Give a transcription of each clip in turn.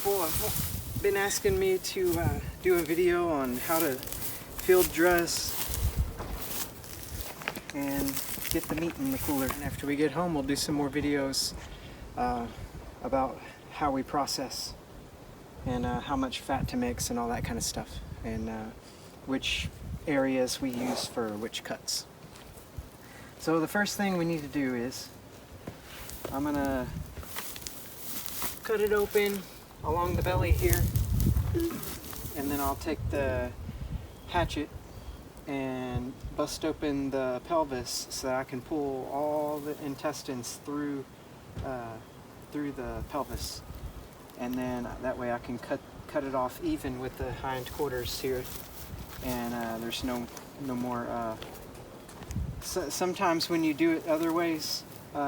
people have been asking me to do a video on how to field dress and get the meat in the cooler. And after we get home, we'll do some more videos about how we process and how much fat to mix and all that kind of stuff, and which areas we use for which cuts. So the first thing we need to do is I'm gonna cut it open along the belly here, and then I'll take the hatchet and bust open the pelvis so that I can pull all the intestines through the pelvis, and then that way I can cut it off even with the hind quarters here, and there's no more. Sometimes when you do it other ways,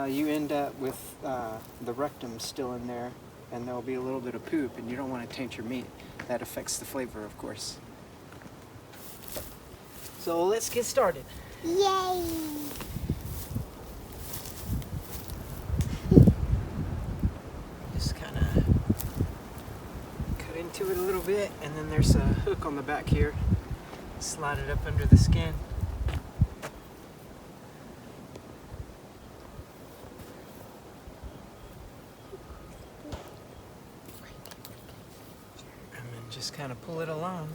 you end up with the rectum still in there, and there'll be a little bit of poop, and you don't want to taint your meat. That affects the flavor, of course. So let's get started. Yay! Just kind of cut into it a little bit, and then there's a hook on the back here. Slide it up under the skin. And then just kind of pull it along.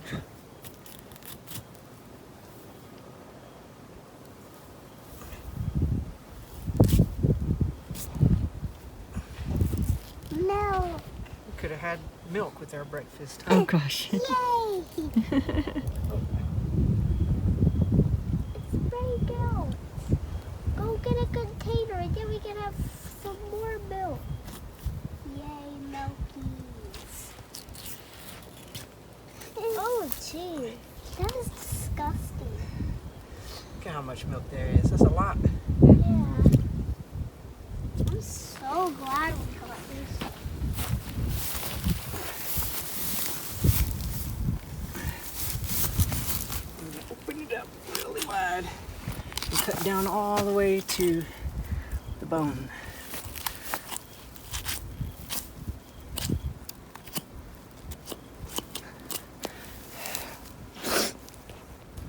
No! We could have had milk with our breakfast. Oh gosh. Yay! It's ready now. Go get a container and then we can have some more milk. Yay, milkies. Oh, gee. That is disgusting. Look at how much milk there is. That's a lot. Yeah. I'm so glad we got this. Open it up really wide and cut down all the way to the bone.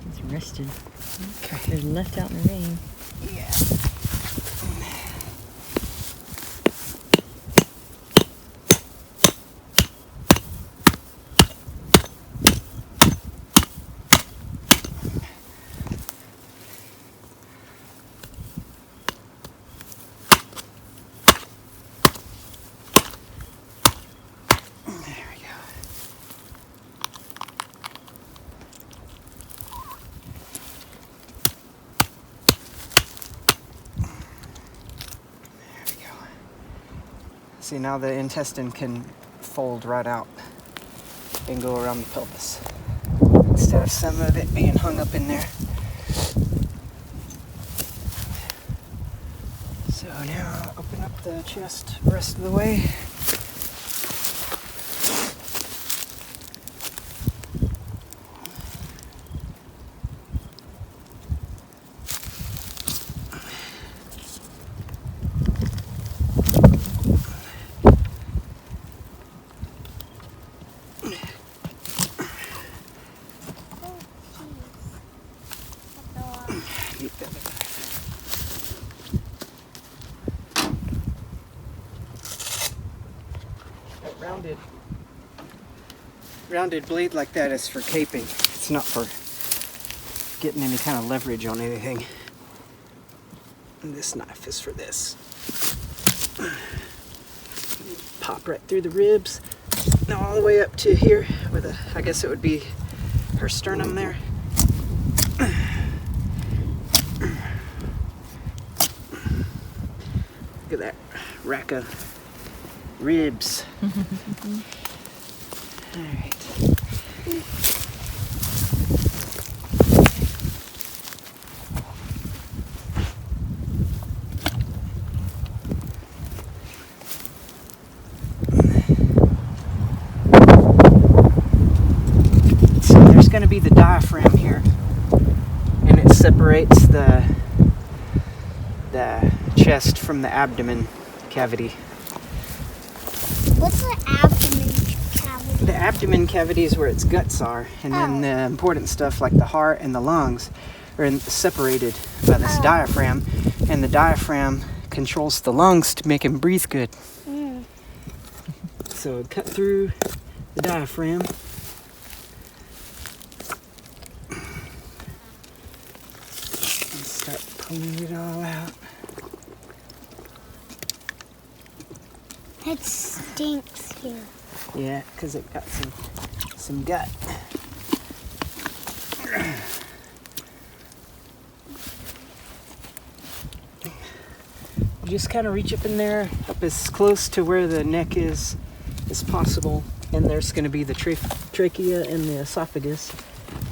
It's rested. Okay. They're left out in the rain. Yeah. See, now the intestine can fold right out and go around the pelvis instead of some of it being hung up in there. So now open up the chest the rest of the way. Rounded blade like that is for caping. It's not for getting any kind of leverage on anything. And this knife is for this. Pop right through the ribs. Now all the way up to here, where the, I guess it would be her sternum there. Look at that rack of ribs. All right. So there's going to be the diaphragm here, and it separates the chest from the abdomen cavity. What's the abdomen abdomen cavity is where its guts are, and then the important stuff like the heart and the lungs are separated by this diaphragm, and the diaphragm controls the lungs to make him breathe good. So cut through the diaphragm. And start pulling it all out. It stinks here. Yeah, because it got some gut. Just kind of reach up in there, up as close to where the neck is as possible, and there's going to be the trachea and the esophagus.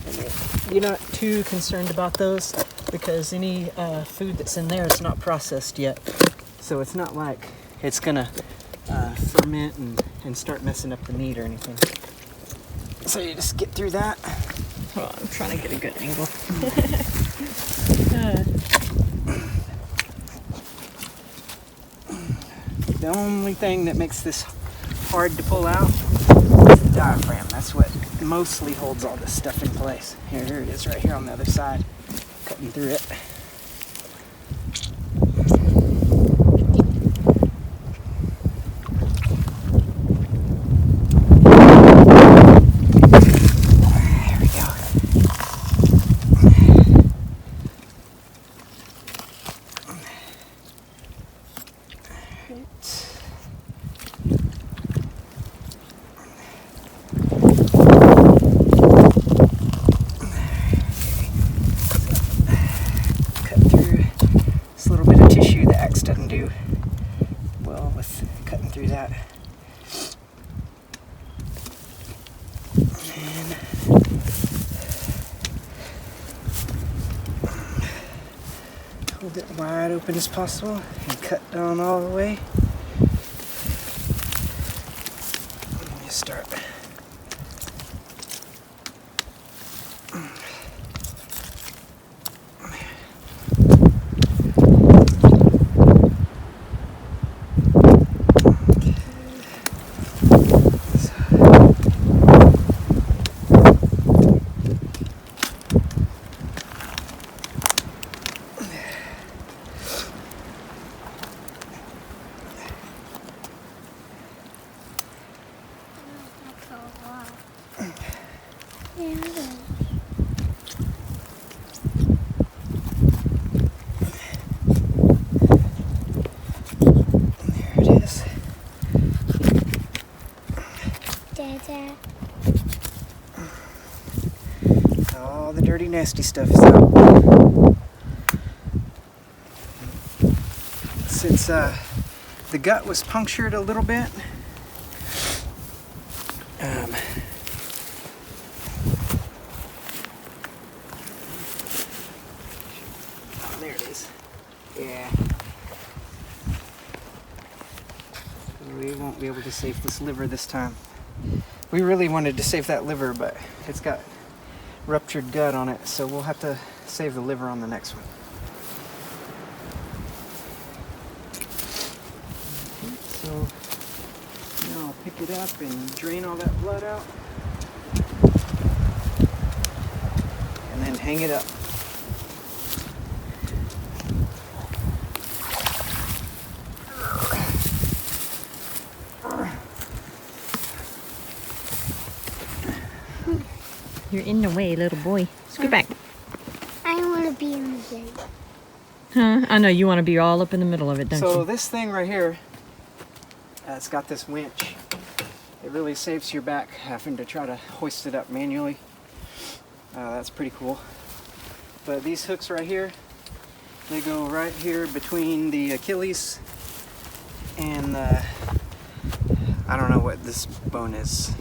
And you're not too concerned about those because any food that's in there is not processed yet, so it's not like it's going to ferment and start messing up the meat or anything. So you just get through that. Oh, I'm trying to get a good angle. The only thing that makes this hard to pull out is the diaphragm. That's what mostly holds all this stuff in place. Here it is right here on the other side, cutting through it. There we go. Doesn't do well with cutting through that. And hold it wide open as possible and cut down all the way. And you start. All the dirty, nasty stuff is out. Since the gut was punctured a little bit, oh, there it is. Yeah. We won't be able to save this liver this time. We really wanted to save that liver, but it's got ruptured gut on it, so we'll have to save the liver on the next one. So now I'll pick it up and drain all that blood out, and then hang it up. You're in the way, little boy. Scoot back. I want to be in the way. Huh? I know you want to be all up in the middle of it, don't So you? this thing right here, it's got this winch. It really saves your back having to try to hoist it up manually. That's pretty cool. But these hooks right here, they go right here between the Achilles and the, I don't know what this bone is.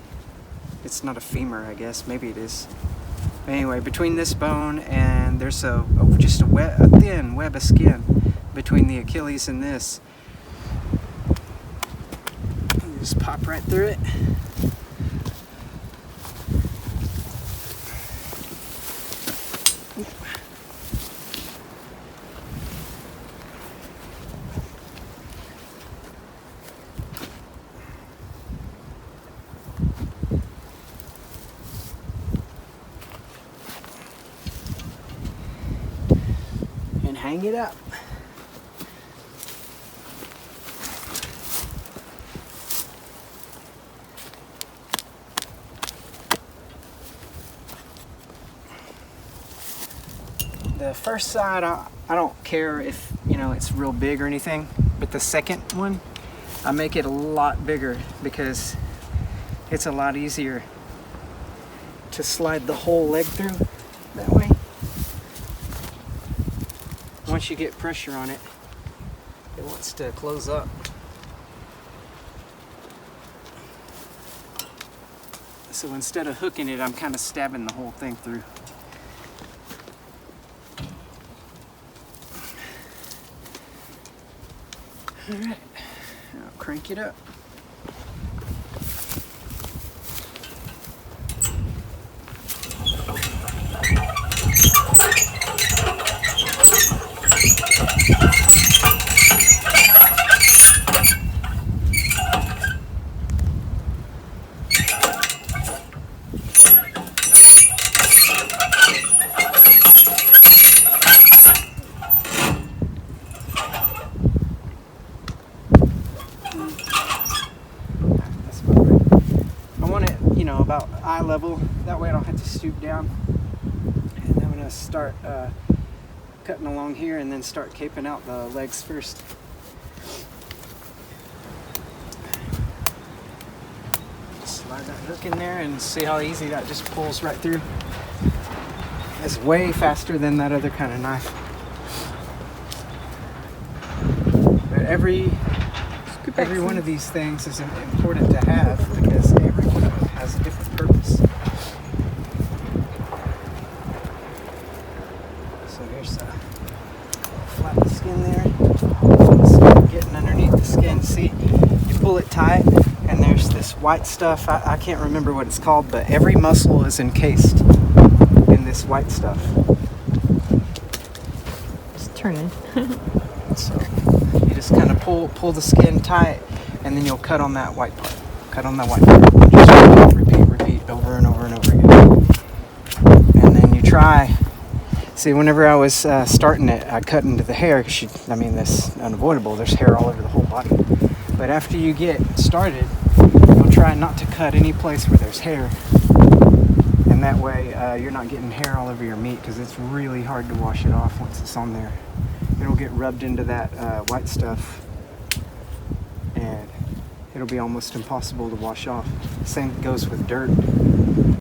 It's not a femur, I guess. Maybe it is. Anyway, between this bone and there's just a thin web of skin between the Achilles and this. You just pop right through it. hang it up. The first side, I don't care if, you know, it's real big or anything, but the second one, I make it a lot bigger because it's a lot easier to slide the whole leg through that way. Once you get pressure on it, it wants to close up. So instead of hooking it, I'm kind of stabbing the whole thing through. All right, now crank it up. That's about right. I want it, you know, about eye level. That way I don't have to stoop down. And I'm gonna start cutting along here and then start caping out the legs first. Slide that hook in there and see how easy that just pulls right through. It's way faster than that other kind of knife. But every one of these things is important to have because every one of them has a different purpose. So here's flat the skin there. Start getting underneath the skin. See, you pull it tight and there's this white stuff. I can't remember what it's called, but every muscle is encased in this white stuff. Just turning. So you just kind of pull the skin tight, and then you'll cut on that white part. Cut on that white part. Just repeat over and over and over again. And then you try. See, whenever I was starting it, I cut into the hair because that's unavoidable. There's hair all over the whole body. But after you get started, you'll try not to cut any place where there's hair. And that way you're not getting hair all over your meat because it's really hard to wash it off once it's on there. It'll get rubbed into that white stuff and it'll be almost impossible to wash off. Same goes with dirt.